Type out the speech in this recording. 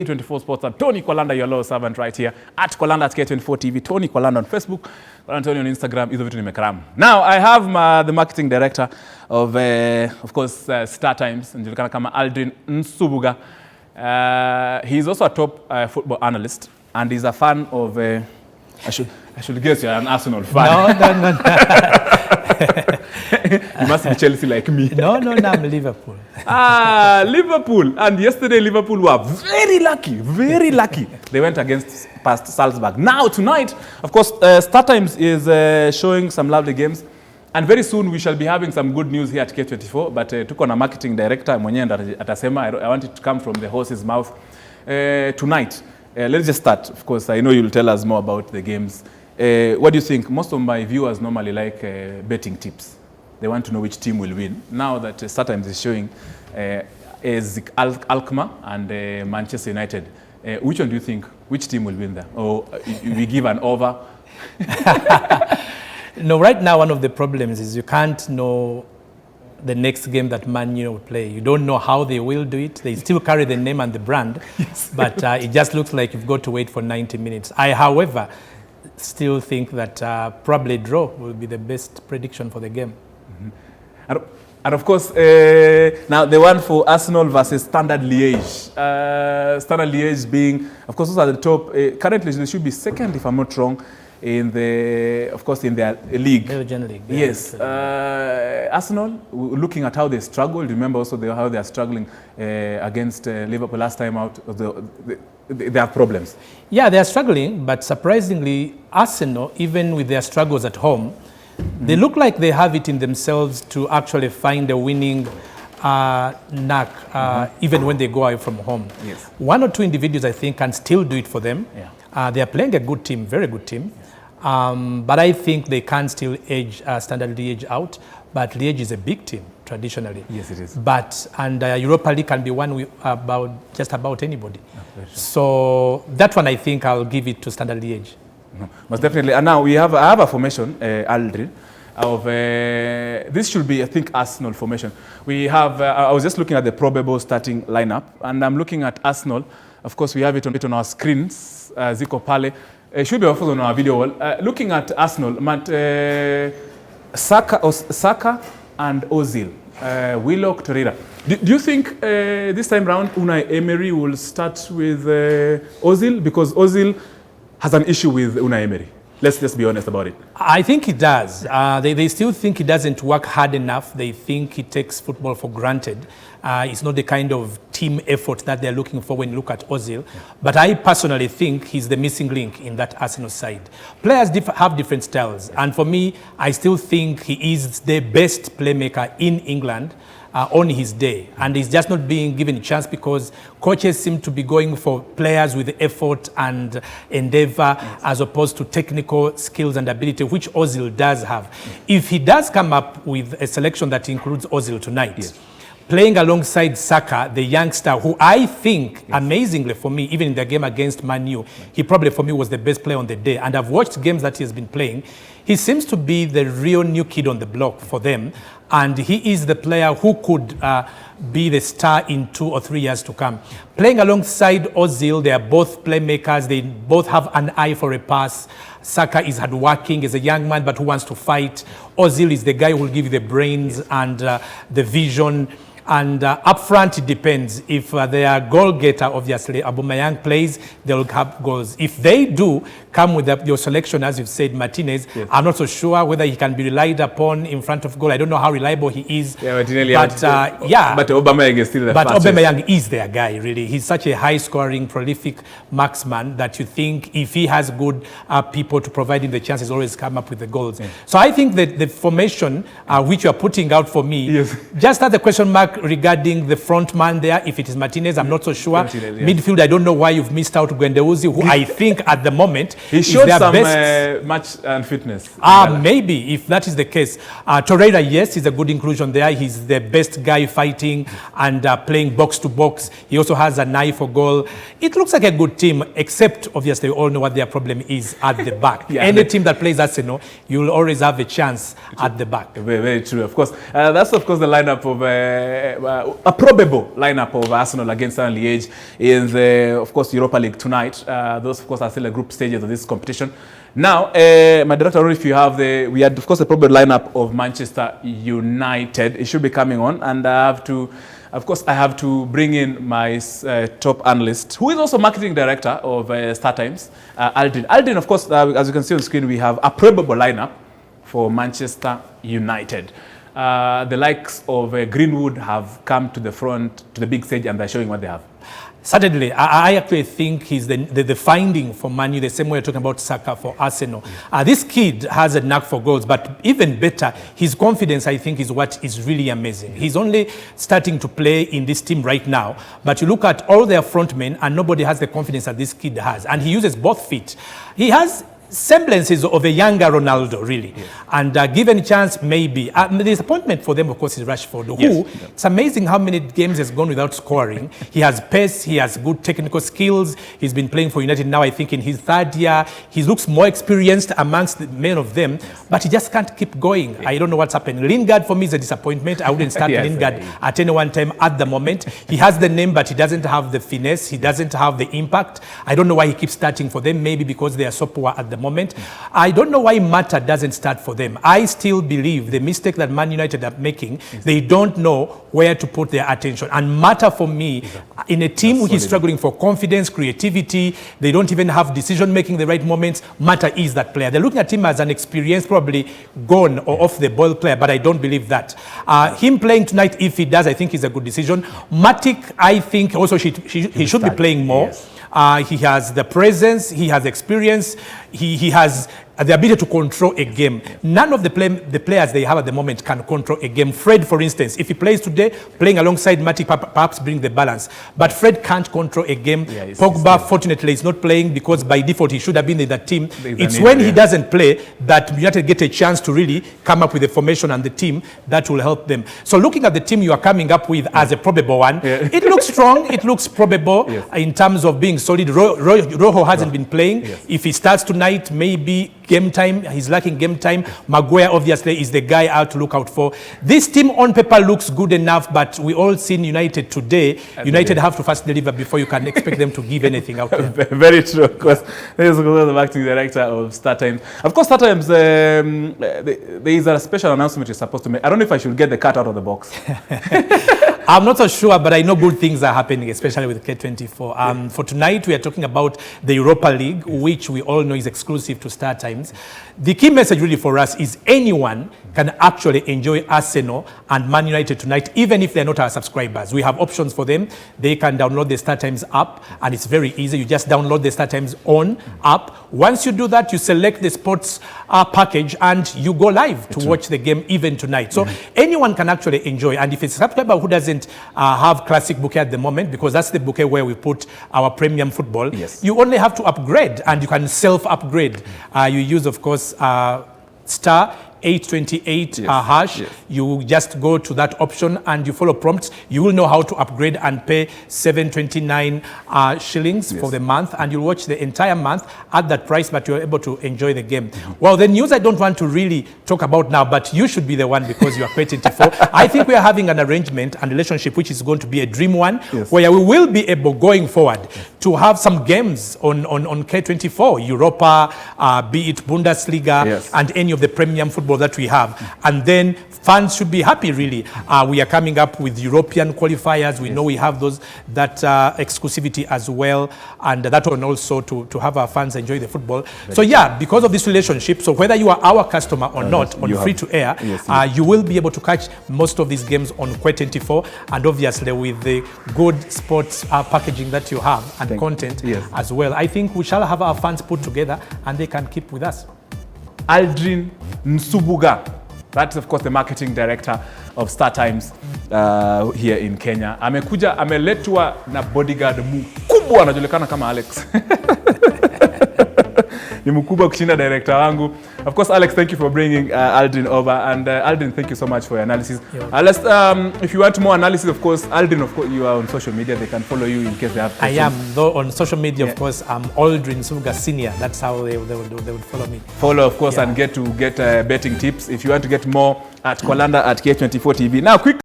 K24 Sports Hub. Tony Kwalanda, your loyal servant right here. At Kwalanda at K24 TV. Tony Kwalanda on Facebook. Kwalanda Tony on Instagram. Hizo vitu nimekram. Now, I have the marketing director of course, Startimes. Anajulikana kama Aldrin Nsubuga. He's also a top football analyst. And he's a fan of... I should guess you're an Arsenal fan. No. You must be Chelsea like me. No, I'm Liverpool. Liverpool. And yesterday, Liverpool were very lucky. They went past Salzburg. Now, tonight, of course, Startimes is showing some lovely games. And very soon, we shall be having some good news here at K24. But tuko na marketing director, mwenye atasema, I want it to come from the horse's mouth. Tonight, let's just start. Of course, I know you'll tell us more about the games. What do you think? Most of my viewers normally like betting tips. They want to know which team will win. Now that Startimes is showing is Alkmaar and Manchester United, which one do you think? Which team will win there? Or we give an over? No, right now one of the problems is you can't know the next game that Man U will play. You don't know how they will do it. They still carry the name and the brand, yes. But it just looks like you've got to wait for 90 minutes. I, however, still think that probably draw will be the best prediction for the game. Mm-hmm. And of course, now the one for Arsenal versus Standard Liège. Standard Liège being, of course, those are the top. Currently, they should be second, if I'm not wrong, in their league. Belgian league. Yes. Arsenal, looking at how they struggled, remember also how they are struggling against Liverpool last time out. They have problems. Yeah, they are struggling, but surprisingly, Arsenal, even with their struggles at home, they look like they have it in themselves to actually find a winning knack, even when they go away from home. Yes. One or two individuals, I think, can still do it for them. Yeah. They are playing a good team, very good team. But I think they can still edge Standard Liège out. But Liège is a big team, traditionally. Yes, it is. And Europa League can be won with just about anybody. Oh, so that one, I think I'll give it to Standard Liège. No, most definitely. And now I have a formation, Aldrin, of this should be, I think, Arsenal formation. We have, I was just looking at the probable starting lineup, and I'm looking at Arsenal. Of course, we have it on our screens, Ziko Pale. It should be also on our video wall. Looking at Arsenal, Saka and Ozil, Willock, Torreira. Do you think this time round Unai Emery will start with Ozil? Because Ozil has an issue with Unai Emery. Let's just be honest about it. I think he does. They still think he doesn't work hard enough. They think he takes football for granted. It's not the kind of team effort that they're looking for when you look at Ozil. Yeah. But I personally think he's the missing link in that Arsenal side. Players have different styles. Yeah. And for me, I still think he is the best playmaker in England on his day. And he's just not being given a chance because coaches seem to be going for players with effort and endeavor, yes, as opposed to technical skills and ability, which Ozil does have. Yes. If he does come up with a selection that includes Ozil tonight, yes, playing alongside Saka, the youngster, who I think, yes, amazingly for me, even in the game against Man U, he probably for me was the best player on the day. And I've watched games that he has been playing. He seems to be the real new kid on the block for them. And he is the player who could be the star in 2 or 3 years to come. Playing alongside Ozil, they are both playmakers. They both have an eye for a pass. Saka is hardworking, is a young man, but who wants to fight. Ozil is the guy who will give you the brains, yes, and the vision. And up front, it depends. If they are goal getter, obviously, Aubameyang plays, they will have goals. If they do come with your selection, as you've said, Martinez, yes, I'm not so sure whether he can be relied upon in front of goal. I don't know how reliable he is. Yeah, but Aubameyang is still the fastest. But Aubameyang is their guy, really. He's such a high-scoring, prolific marksman that you think if he has good people to provide him the chances, always come up with the goals. Yeah. So I think that the formation which you are putting out for me, yes, just has the question mark regarding the front man there. If it is Martinez, I'm not so sure. Martinez, yes. Midfield, I don't know why you've missed out Guendouzi, who I think at the moment he showed some match and fitness. Maybe, if that is the case. Torreira, yes, is a good inclusion there. He's the best guy fighting and playing box to box. He also has an eye for goal. It looks like a good team, except obviously we all know what their problem is at the back. Yeah, any team that plays Arsenal, you'll always have a chance at the back. Very, very true. Of course, that's of course the lineup of a probable lineup of Arsenal against Liège in the, of course, Europa League tonight. Those, of course, are still the group stages of this competition. Now, my director, I don't know if you have we had, of course, a probable lineup of Manchester United. It should be coming on, and I have to, of course, I have to bring in my top analyst, who is also marketing director of Startimes, Aldrin. Aldrin, of course, as you can see on screen, we have a probable lineup for Manchester United. The likes of Greenwood have come to the front, to the big stage, and they're showing what they have. Certainly, I actually think he's the finding for Man U, the same way you're talking about Saka for Arsenal. This kid has a knack for goals, but even better, his confidence, I think, is what is really amazing. He's only starting to play in this team right now, but you look at all their front men, and nobody has the confidence that this kid has. And he uses both feet. He has semblances of a younger Ronaldo, really. Yes. And given a chance, maybe. The disappointment for them, of course, is Rashford, who, it's amazing how many games has gone without scoring. He has pace, he has good technical skills. He's been playing for United now, I think, in his third year. He looks more experienced amongst the men of them, but he just can't keep going. I don't know what's happening. Lingard, for me, is a disappointment. I wouldn't start Lingard at any one time at the moment. He has the name, but he doesn't have the finesse. He doesn't have the impact. I don't know why he keeps starting for them, maybe because they are so poor at the moment. I don't know why Mata doesn't start for them. I still believe the mistake that Man United are making, they don't know where to put their attention. And Mata, for me, in a team which is struggling for confidence, creativity, they don't even have decision-making the right moments, Mata is that player. They're looking at him as an experienced, probably gone or off-the-ball player, but I don't believe that. Him playing tonight, if he does, I think is a good decision. Matic, I think also he should be playing more. Yes. He has the presence, he has experience, he has the ability to control a game. None of the players they have at the moment can control a game. Fred, for instance, if he plays today, playing alongside Matic, perhaps bring the balance. But Fred can't control a game. Pogba, fortunately, is not playing because by default he should have been in that team. It's when he doesn't play that United get a chance to really come up with a formation and the team that will help them. So looking at the team you are coming up with as a probable one, it looks strong, it looks probable in terms of being solid. Rojo hasn't been playing. If he starts tonight, maybe game time, he's lacking game time. Maguire obviously is the guy out to look out for. This team on paper looks good enough, but we all seen United today. United have to first deliver before you can expect them to give anything out there. Very true, of course. This is the marketing director of Startimes. Of course, Startimes, there is a special announcement you're supposed to make. I don't know if I should get the cat out of the box. I'm not so sure, but I know good things are happening, especially with K24. For tonight, we are talking about the Europa League, which we all know is exclusive to Startimes. The key message really for us is anyone can actually enjoy Arsenal and Man United tonight, even if they're not our subscribers. We have options for them. They can download the Startimes app, and it's very easy. You just download the Startimes on app. Once you do that, you select the sports package, and you go live to watch the game even tonight. So anyone can actually enjoy. And if it's a subscriber who doesn't have Classic Bouquet at the moment, because that's the bouquet where we put our premium football, you only have to upgrade, and you can self-upgrade. You use, of course, star 828 hash. You just go to that option and you follow prompts. You will know how to upgrade and pay 729 shillings for the month, and you'll watch the entire month at that price, but you're able to enjoy the game. Well, the news I don't want to really talk about now, but you should be the one because you are K24. I think we are having an arrangement and relationship which is going to be a dream one, where we will be able, going forward, to have some games on K24, Europa, be it Bundesliga, and any of the premium football that we have. And then fans should be happy, really. We are coming up with European qualifiers. We know we have those, that exclusivity as well, and that one also to have our fans enjoy the football. So yeah, because of this relationship, so whether you are our customer or not, on free-to-air, you will be able to catch most of these games on K24, and obviously with the good sports packaging that you have and content as well. I think we shall have our fans put together and they can keep with us. Aldrin Nsubuga, that's of course the marketing director of Startimes here in Kenya. Ameletwa na bodyguard mkubwa anajulikana kama Alex. Ni mkubwa kushinda director wangu. Of course, Alex, thank you for bringing Aldrin over, and Aldrin, thank you so much for your analysis. If you want more analysis, of course, Aldrin, of course, you are on social media. They can follow you in case they have questions. I am, though, on social media, of course. I'm Aldrin Suga Senior. That's how they would follow me. Follow, of course, and get betting tips. If you want to get more at Kolanda at K24 TV. Now, quick.